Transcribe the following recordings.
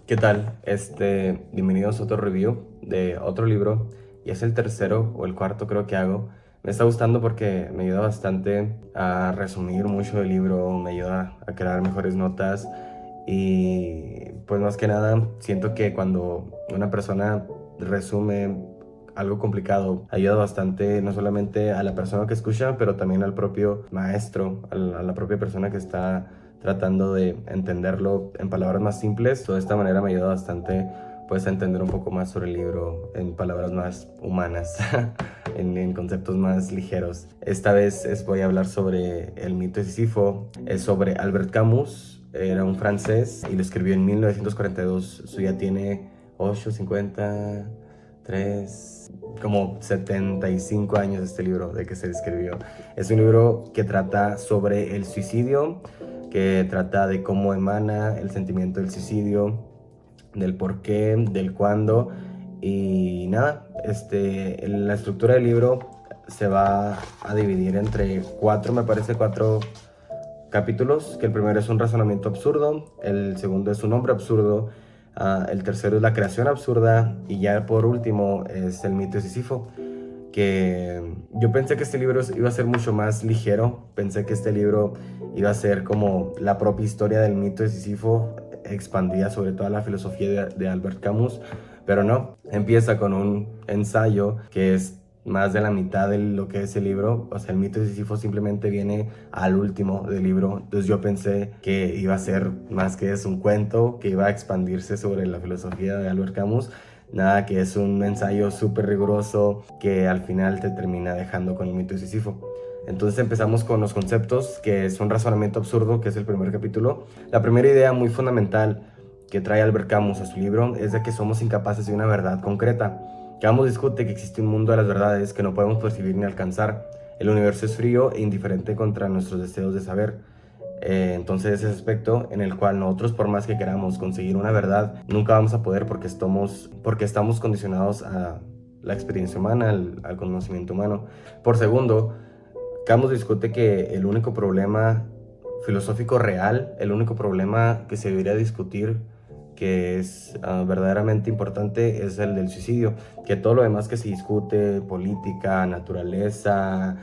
¿Qué tal? Bienvenidos a otro review de otro libro y es el tercero o el cuarto creo que hago. Me está gustando porque me ayuda bastante a resumir mucho el libro, me ayuda a crear mejores notas y pues más que nada siento que cuando una persona resume algo complicado ayuda bastante no solamente a la persona que escucha pero también al propio maestro, a la propia persona que está tratando de entenderlo en palabras más simples. De esta manera me ayuda bastante pues a entender un poco más sobre el libro en palabras más humanas, en conceptos más ligeros. Esta vez voy a hablar sobre el mito de Sísifo, es sobre Albert Camus, era un francés y lo escribió en 1942, su ya tiene 8, 50, 3, como 75 años este libro de que se escribió. Es un libro que trata sobre el suicidio, que trata de cómo emana el sentimiento del suicidio, del por qué, del cuándo y nada. La estructura del libro se va a dividir entre cuatro capítulos, que el primero es un razonamiento absurdo, el segundo es un hombre absurdo, el tercero es la creación absurda y ya por último es el mito de Sísifo, que yo pensé que este libro iba a ser mucho más ligero, pensé que este libro iba a ser como la propia historia del mito de Sísifo expandida sobre toda la filosofía de Albert Camus, pero no, empieza con un ensayo que es más de la mitad de lo que es el libro. O sea, el mito de Sísifo simplemente viene al último del libro, entonces yo pensé que iba a ser más que es un cuento, que iba a expandirse sobre la filosofía de Albert Camus. Nada, que es un ensayo súper riguroso que al final te termina dejando con el mito de Sísifo. Entonces empezamos con los conceptos, que es un razonamiento absurdo, que es el primer capítulo. La primera idea muy fundamental que trae Albert Camus a su libro es de que somos incapaces de una verdad concreta. Camus discute que existe un mundo de las verdades que no podemos percibir ni alcanzar. El universo es frío e indiferente contra nuestros deseos de saber. Entonces ese aspecto en el cual nosotros por más que queramos conseguir una verdad, nunca vamos a poder porque estamos condicionados a la experiencia humana, al conocimiento humano. Por segundo, Camus discute que el único problema filosófico real, el único problema que se debería discutir, que es verdaderamente importante, es el del suicidio. Que todo lo demás que se discute, política, naturaleza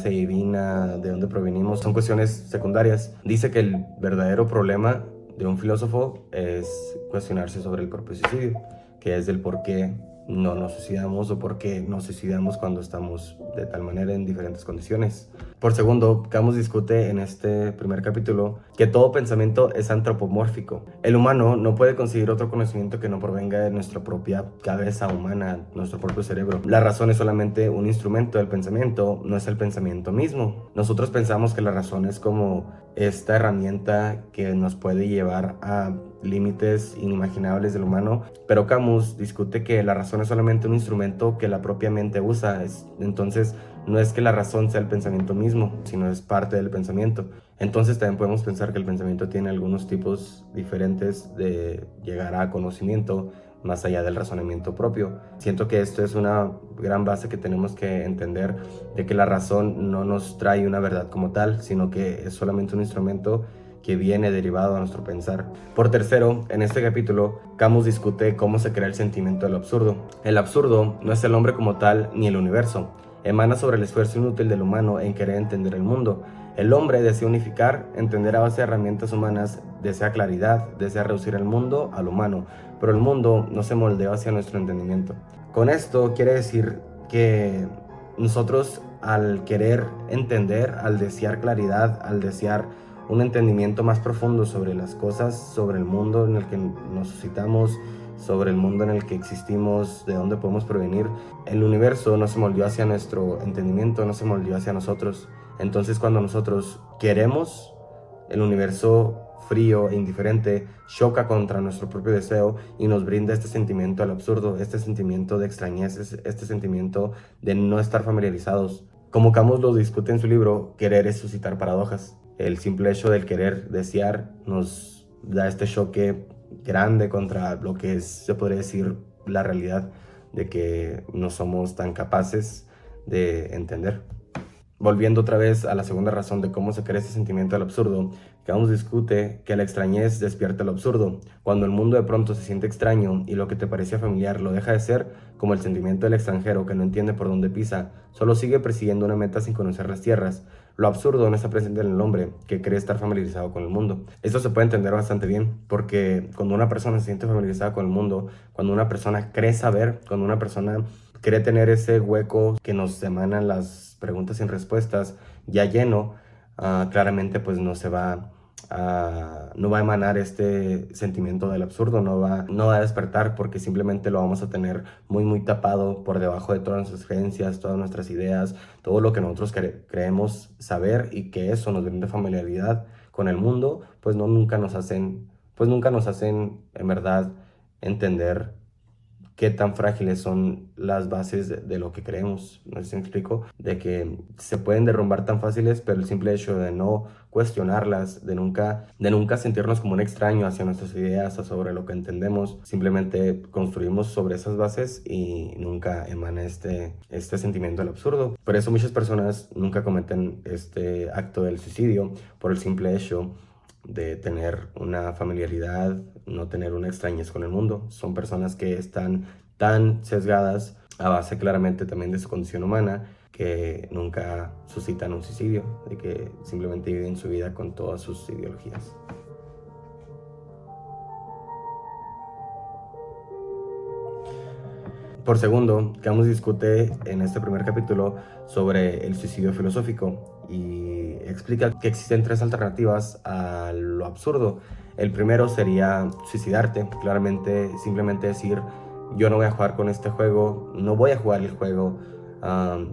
divina, de dónde provenimos, son cuestiones secundarias. Dice que el verdadero problema de un filósofo es cuestionarse sobre el propio suicidio, que es el por qué no nos suicidamos o por qué nos suicidamos cuando estamos de tal manera en diferentes condiciones. Por segundo, Camus discute en este primer capítulo que todo pensamiento es antropomórfico. El humano no puede conseguir otro conocimiento que no provenga de nuestra propia cabeza humana, nuestro propio cerebro. La razón es solamente un instrumento del pensamiento, no es el pensamiento mismo. Nosotros pensamos que la razón es como esta herramienta que nos puede llevar a límites inimaginables del humano, pero Camus discute que la razón es solamente un instrumento que la propia mente usa. Entonces no es que la razón sea el pensamiento mismo, sino es parte del pensamiento. Entonces también podemos pensar que el pensamiento tiene algunos tipos diferentes de llegar a conocimiento más allá del razonamiento propio. Siento que esto es una gran base que tenemos que entender, de que la razón no nos trae una verdad como tal, sino que es solamente un instrumento que viene derivado a nuestro pensar. Por tercero, en este capítulo, Camus discute cómo se crea el sentimiento del absurdo. El absurdo no es el hombre como tal ni el universo. Emana sobre el esfuerzo inútil del humano en querer entender el mundo. El hombre desea unificar, entender a base de herramientas humanas, desea claridad, desea reducir el mundo al humano, pero el mundo no se moldea hacia nuestro entendimiento. Con esto quiere decir que nosotros, al querer entender, al desear claridad, al desear un entendimiento más profundo sobre las cosas, sobre el mundo en el que nos suscitamos, sobre el mundo en el que existimos, de dónde podemos provenir. El universo no se moldeó hacia nuestro entendimiento, no se moldeó hacia nosotros. Entonces cuando nosotros queremos, el universo frío e indiferente choca contra nuestro propio deseo y nos brinda este sentimiento al absurdo, este sentimiento de extrañez, este sentimiento de no estar familiarizados. Como Camus lo discute en su libro, querer es suscitar paradojas. El simple hecho del querer desear nos da este choque grande contra lo que es, se podría decir, la realidad de que no somos tan capaces de entender. Volviendo otra vez a la segunda razón de cómo se crea este sentimiento del absurdo, Camus discute que la extrañez despierta lo absurdo. Cuando el mundo de pronto se siente extraño y lo que te parecía familiar lo deja de ser, como el sentimiento del extranjero que no entiende por dónde pisa, solo sigue persiguiendo una meta sin conocer las tierras. Lo absurdo no está presente en el hombre, que cree estar familiarizado con el mundo. Esto se puede entender bastante bien, porque cuando una persona se siente familiarizada con el mundo, cuando una persona cree saber, cuando una persona cree tener ese hueco que nos emanan las preguntas sin respuestas ya lleno, claramente pues no va a emanar este sentimiento del absurdo, no va a despertar, porque simplemente lo vamos a tener muy tapado por debajo de todas nuestras creencias, todas nuestras ideas, todo lo que nosotros creemos saber, y que eso nos brinda familiaridad con el mundo, pues nunca nos hacen en verdad entender qué tan frágiles son las bases de lo que creemos. No sé si me explico, de que se pueden derrumbar tan fáciles, pero el simple hecho de no cuestionarlas, de nunca sentirnos como un extraño hacia nuestras ideas o sobre lo que entendemos, simplemente construimos sobre esas bases y nunca emana este sentimiento del absurdo. Por eso muchas personas nunca cometen este acto del suicidio, por el simple hecho de tener una familiaridad, no tener una extrañez con el mundo. Son personas que están tan sesgadas, a base claramente también de su condición humana, que nunca suscitan un suicidio, de que simplemente viven su vida con todas sus ideologías. Por segundo, Camus discute en este primer capítulo sobre el suicidio filosófico y explica que existen tres alternativas a lo absurdo. El primero sería suicidarte, claramente simplemente decir: yo no voy a jugar con este juego, no voy a jugar el juego,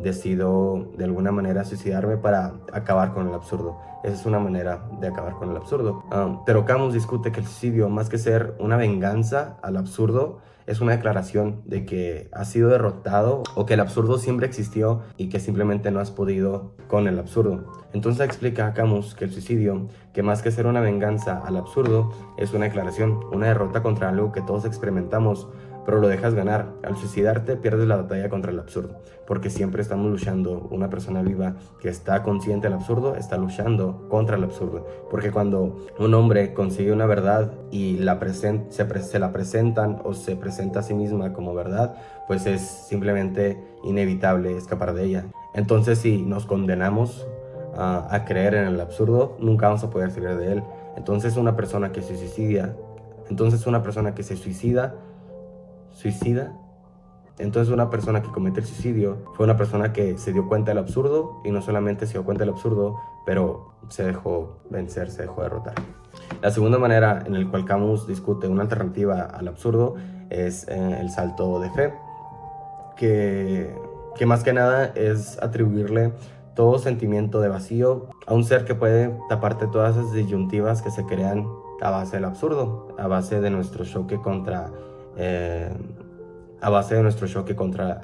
decido de alguna manera suicidarme para acabar con el absurdo. Esa es una manera de acabar con el absurdo. Pero Camus discute que el suicidio, más que ser una venganza al absurdo, es una declaración de que has sido derrotado, o que el absurdo siempre existió y que simplemente no has podido con el absurdo. Entonces explica a Camus que el suicidio, que más que ser una venganza al absurdo, es una declaración, una derrota contra algo que todos experimentamos, pero lo dejas ganar. Al suicidarte pierdes la batalla contra el absurdo, porque siempre estamos luchando. Una persona viva que está consciente del absurdo está luchando contra el absurdo, porque cuando un hombre consigue una verdad y se la presentan, o se presenta a sí misma como verdad, pues es simplemente inevitable escapar de ella. Entonces, si nos condenamos a creer en el absurdo, nunca vamos a poder salir de él. Entonces una persona que se suicida, entonces una persona que comete el suicidio fue una persona que se dio cuenta del absurdo, y no solamente se dio cuenta del absurdo, pero se dejó vencer, se dejó derrotar. La segunda manera en la cual Camus discute una alternativa al absurdo es el salto de fe, que más que nada es atribuirle todo sentimiento de vacío a un ser que puede taparte todas esas disyuntivas que se crean a base del absurdo, a base de nuestro choque contra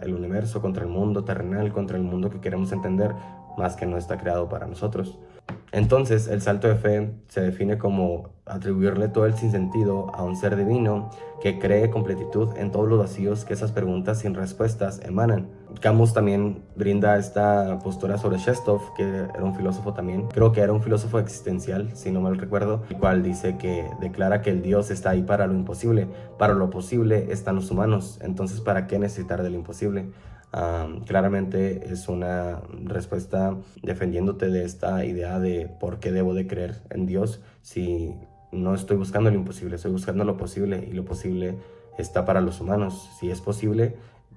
el universo, contra el mundo terrenal, contra el mundo que queremos entender, más que no está creado para nosotros. Entonces, el salto de fe se define como atribuirle todo el sinsentido a un ser divino que cree con plenitud en todos los vacíos que esas preguntas sin respuestas emanan. Camus también brinda esta postura sobre Chestov, que era un filósofo también, creo que era un filósofo existencial, si no mal recuerdo, el cual dice que declara que el Dios está ahí para lo imposible, para lo posible están los humanos, entonces ¿para qué necesitar del imposible? Claramente es una respuesta defendiéndote de esta idea de por qué debo de creer en Dios si no estoy buscando lo imposible, estoy buscando lo posible, y lo posible está para los humanos. Si es posible,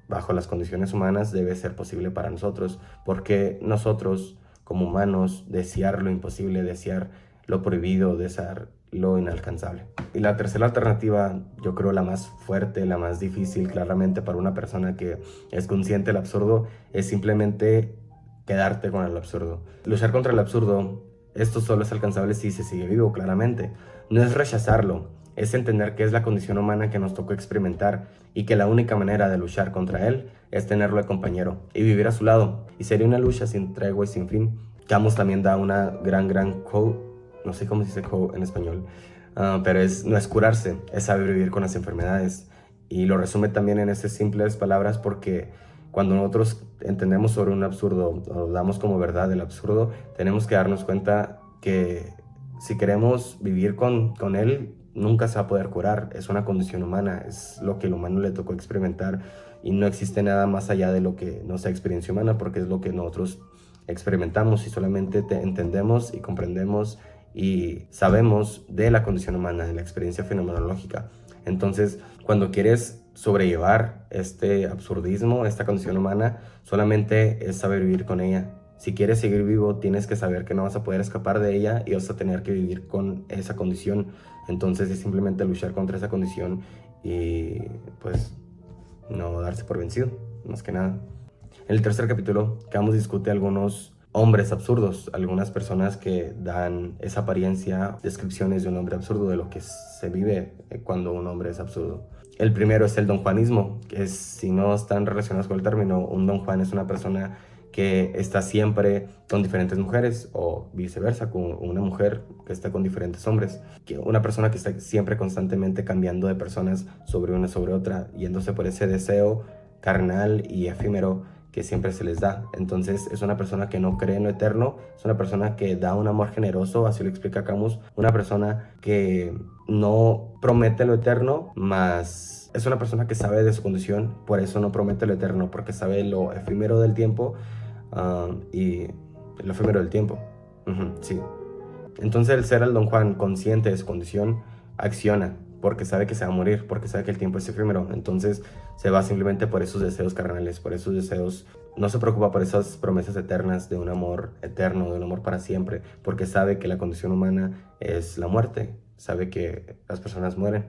bajo las condiciones humanas, debe ser posible para nosotros, porque nosotros como humanos desear lo imposible, desear lo prohibido, desear lo inalcanzable. Y la tercera alternativa, yo creo la más fuerte, la más difícil claramente para una persona que es consciente del absurdo, es simplemente quedarte con el absurdo. Luchar contra el absurdo, esto solo es alcanzable si se sigue vivo, claramente. No es rechazarlo, es entender que es la condición humana que nos tocó experimentar, y que la única manera de luchar contra él es tenerlo de compañero y vivir a su lado. Y sería una lucha sin tregua y sin fin. Camus también da una gran quote, no sé cómo se dice quote en español, pero no es curarse, es saber vivir con las enfermedades. Y lo resume también en esas simples palabras, porque cuando nosotros entendemos sobre un absurdo, o damos como verdad el absurdo, tenemos que darnos cuenta que si queremos vivir con él, nunca se va a poder curar. Es una condición humana, es lo que el humano le tocó experimentar y no existe nada más allá de lo que no sea experiencia humana, porque es lo que nosotros experimentamos y solamente entendemos y comprendemos y sabemos de la condición humana, de la experiencia fenomenológica. Entonces, cuando quieres sobrellevar este absurdismo, esta condición humana, solamente es saber vivir con ella. Si quieres seguir vivo, tienes que saber que no vas a poder escapar de ella y vas a tener que vivir con esa condición. Entonces es simplemente luchar contra esa condición y pues no darse por vencido, más que nada. En el tercer capítulo, Camus discute algunos hombres absurdos, algunas personas que dan esa apariencia, descripciones de un hombre absurdo, de lo que se vive cuando un hombre es absurdo. El primero es el don Juanismo, que es, si no están relacionados con el término, un don Juan es una persona que está siempre con diferentes mujeres o viceversa, con una mujer que está con diferentes hombres. Una persona que está siempre constantemente cambiando de personas sobre una sobre otra, yéndose por ese deseo carnal y efímero que siempre se les da. Entonces es una persona que no cree en lo eterno, es una persona que da un amor generoso, así lo explica Camus, una persona que no promete lo eterno, más es una persona que sabe de su condición, por eso no promete lo eterno, porque sabe lo efímero del tiempo y lo efímero del tiempo. Sí. Entonces el ser el don Juan consciente de su condición acciona porque sabe que se va a morir, porque sabe que el tiempo es efímero. Entonces se va simplemente por esos deseos carnales, por esos deseos. No se preocupa por esas promesas eternas de un amor eterno, de un amor para siempre, porque sabe que la condición humana es la muerte, sabe que las personas mueren.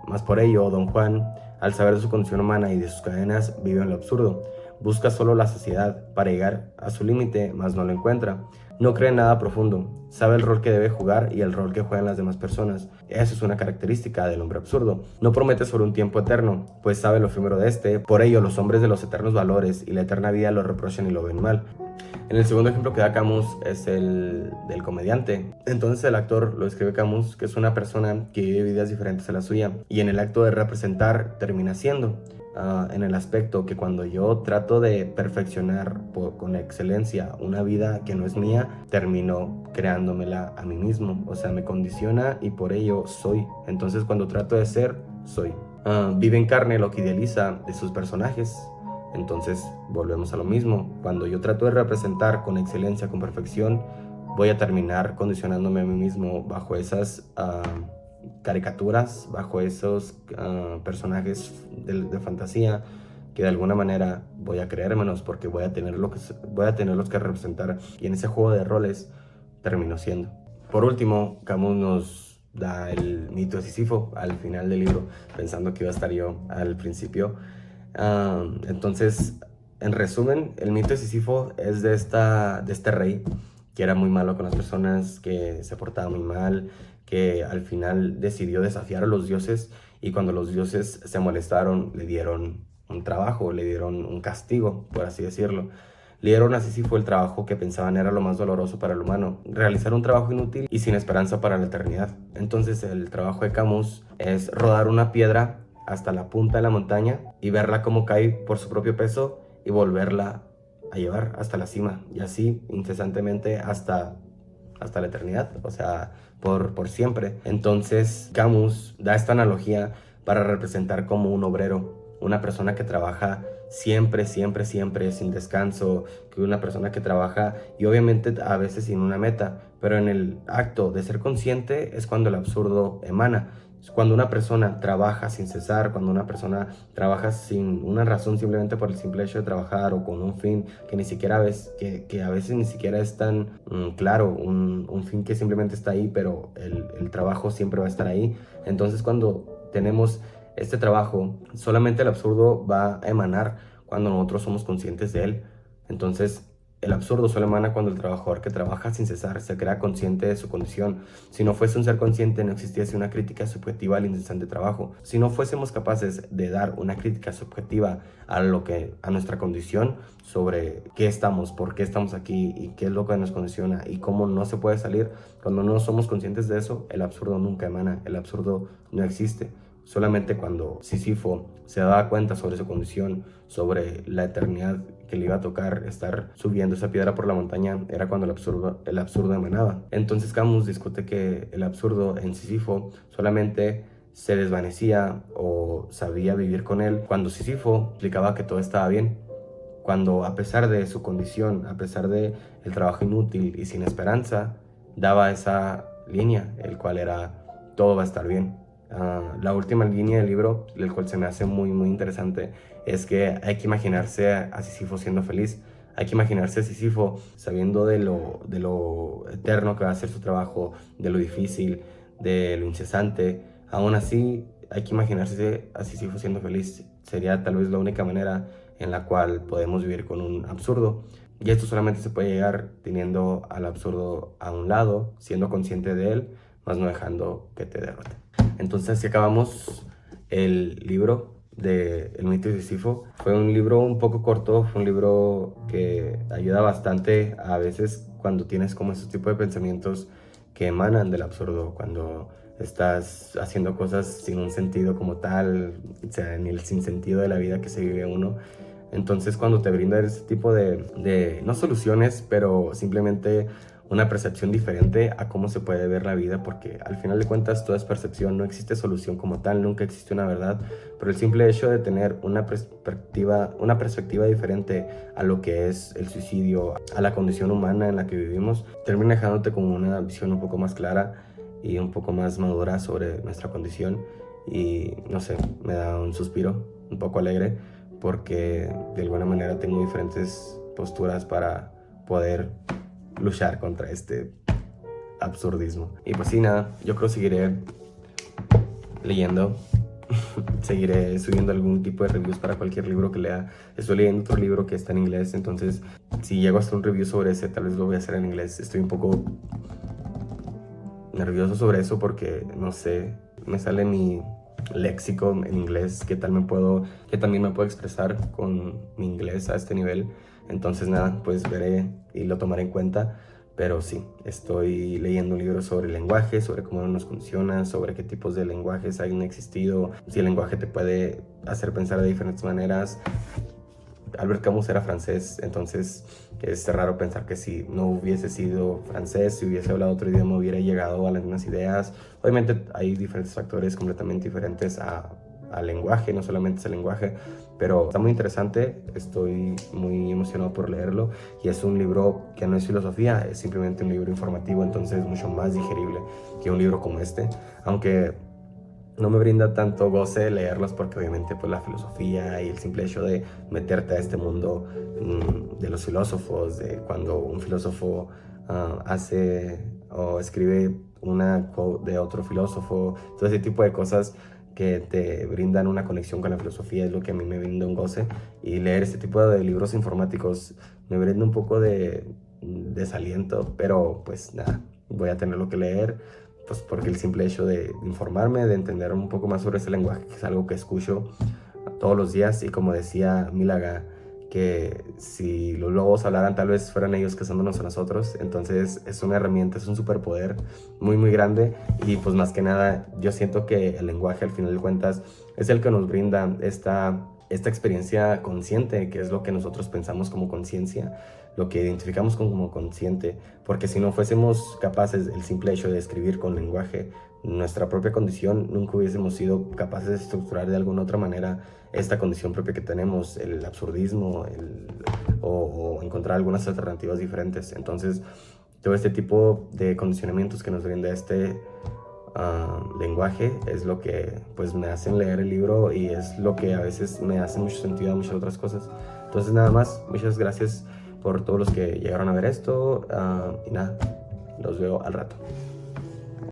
Más por ello, don Juan, al saber de su condición humana y de sus cadenas, vive en lo absurdo. Busca solo la saciedad para llegar a su límite, mas no lo encuentra. No cree en nada profundo, sabe el rol que debe jugar y el rol que juegan las demás personas. Esa es una característica del hombre absurdo. No promete sobre un tiempo eterno, pues sabe lo efímero de este. Por ello, los hombres de los eternos valores y la eterna vida lo reprochan y lo ven mal. En el segundo ejemplo que da Camus es el del comediante. Entonces el actor lo escribe Camus, que es una persona que vive vidas diferentes a la suya y en el acto de representar termina siendo. En el aspecto que cuando yo trato de perfeccionar con excelencia una vida que no es mía, termino creándomela a mí mismo. O sea, me condiciona y por ello soy. Entonces cuando trato de ser, soy. Vive en carne lo que idealiza de sus personajes. Entonces volvemos a lo mismo. Cuando yo trato de representar con excelencia, con perfección, voy a terminar condicionándome a mí mismo bajo esas caricaturas, bajo esos personajes de fantasía que de alguna manera voy a creérmelos porque voy a tenerlos que representar y en ese juego de roles termino siendo. Por último, Camus nos da el mito de Sísifo al final del libro, pensando que iba a estar yo al principio. Entonces, en resumen, el mito de Sísifo es de este rey que era muy malo con las personas, que se portaba muy mal, que al final decidió desafiar a los dioses y cuando los dioses se molestaron le dieron un trabajo, le dieron un castigo, por así decirlo. Le dieron a Sísifo el trabajo que pensaban era lo más doloroso para el humano, realizar un trabajo inútil y sin esperanza para la eternidad. Entonces el trabajo de Camus es rodar una piedra hasta la punta de la montaña y verla cómo cae por su propio peso y volverla a llevar hasta la cima y así incesantemente hasta la eternidad, o sea, por siempre. Entonces Camus da esta analogía para representar como un obrero, una persona que trabaja siempre, siempre, siempre sin descanso, que una persona que trabaja y obviamente a veces sin una meta, pero en el acto de ser consciente es cuando el absurdo emana. Cuando una persona trabaja sin cesar, cuando una persona trabaja sin una razón, simplemente por el simple hecho de trabajar o con un fin que ni siquiera ves, que a veces ni siquiera es tan claro, un fin que simplemente está ahí, pero el trabajo siempre va a estar ahí. Entonces cuando tenemos este trabajo, solamente el absurdo va a emanar cuando nosotros somos conscientes de él. Entonces el absurdo solo emana cuando el trabajador que trabaja sin cesar se crea consciente de su condición. Si no fuese un ser consciente, no existiese una crítica subjetiva al incesante trabajo. Si no fuésemos capaces de dar una crítica subjetiva a nuestra condición sobre qué estamos, por qué estamos aquí y qué es lo que nos condiciona y cómo no se puede salir, cuando no somos conscientes de eso, el absurdo nunca emana, el absurdo no existe. Solamente cuando Sísifo se daba cuenta sobre su condición, sobre la eternidad que le iba a tocar estar subiendo esa piedra por la montaña, era cuando el absurdo emanaba. Entonces Camus discute que el absurdo en Sísifo solamente se desvanecía o sabía vivir con él cuando Sísifo explicaba que todo estaba bien, cuando a pesar de su condición, a pesar de el trabajo inútil y sin esperanza, daba esa línea, el cual era todo va a estar bien. La última línea del libro, el cual se me hace muy muy interesante, es que hay que imaginarse a Sísifo siendo feliz. Hay que imaginarse a Sísifo sabiendo de lo eterno que va a ser su trabajo, de lo difícil, de lo incesante. Aún así, hay que imaginarse a Sísifo siendo feliz. Sería tal vez la única manera en la cual podemos vivir con un absurdo. Y esto solamente se puede llegar teniendo al absurdo a un lado, siendo consciente de él, más no dejando que te derrote. Entonces, así acabamos el libro de El mito de Sísifo. Fue un libro un poco corto, fue un libro que ayuda bastante a veces cuando tienes como ese tipo de pensamientos que emanan del absurdo, cuando estás haciendo cosas sin un sentido como tal, o sea, en el sinsentido de la vida que se vive uno. Entonces cuando te brinda ese tipo de no soluciones, pero simplemente una percepción diferente a cómo se puede ver la vida, porque al final de cuentas todo es percepción, no existe solución como tal, nunca existe una verdad, pero el simple hecho de tener una perspectiva diferente a lo que es el suicidio, a la condición humana en la que vivimos, termina dejándote con una visión un poco más clara y un poco más madura sobre nuestra condición. Y no sé, me da un suspiro un poco alegre, porque de alguna manera tengo diferentes posturas para poder luchar contra este absurdismo. Y pues sí, nada, yo creo que seguiré leyendo, seguiré subiendo algún tipo de reviews para cualquier libro que lea. Estoy leyendo otro libro que está en inglés, entonces si llego a hacer un review sobre ese, tal vez lo voy a hacer en inglés. Estoy un poco nervioso sobre eso porque, no sé, me sale mi léxico en inglés, que también me puedo expresar con mi inglés a este nivel. Entonces nada, pues veré y lo tomaré en cuenta. Pero sí, estoy leyendo un libro sobre el lenguaje, sobre cómo nos funciona, sobre qué tipos de lenguajes han existido, si el lenguaje te puede hacer pensar de diferentes maneras. Albert Camus era francés, entonces es raro pensar que si no hubiese sido francés, si hubiese hablado otro idioma, hubiera llegado a las mismas ideas. Obviamente hay diferentes factores completamente diferentes al lenguaje, no solamente es el lenguaje, pero está muy interesante, estoy muy emocionado por leerlo, y es un libro que no es filosofía, es simplemente un libro informativo, entonces es mucho más digerible que un libro como este, aunque no me brinda tanto goce leerlos, porque obviamente pues la filosofía y el simple hecho de meterte a este mundo de los filósofos, de cuando un filósofo hace o escribe una quote de otro filósofo, todo ese tipo de cosas que te brindan una conexión con la filosofía es lo que a mí me brinda un goce, y leer este tipo de libros informáticos me brinda un poco de desaliento, pero pues nada, voy a tenerlo que leer, pues porque el simple hecho de informarme, de entender un poco más sobre ese lenguaje, que es algo que escucho todos los días, y como decía Mílaga, que si los lobos hablaran tal vez fueran ellos cazándonos a nosotros. Entonces es una herramienta, es un superpoder muy muy grande, y pues más que nada yo siento que el lenguaje al final de cuentas es el que nos brinda esta experiencia consciente, que es lo que nosotros pensamos como conciencia, lo que identificamos como consciente, porque si no fuésemos capaces, el simple hecho de escribir con lenguaje nuestra propia condición, nunca hubiésemos sido capaces de estructurar de alguna otra manera esta condición propia que tenemos, el absurdismo, o encontrar algunas alternativas diferentes. Entonces, todo este tipo de condicionamientos que nos brinda este lenguaje es lo que pues me hacen leer el libro, y es lo que a veces me hace mucho sentido a muchas otras cosas. Entonces nada más, muchas gracias por todos los que llegaron a ver esto, y nada, los veo al rato.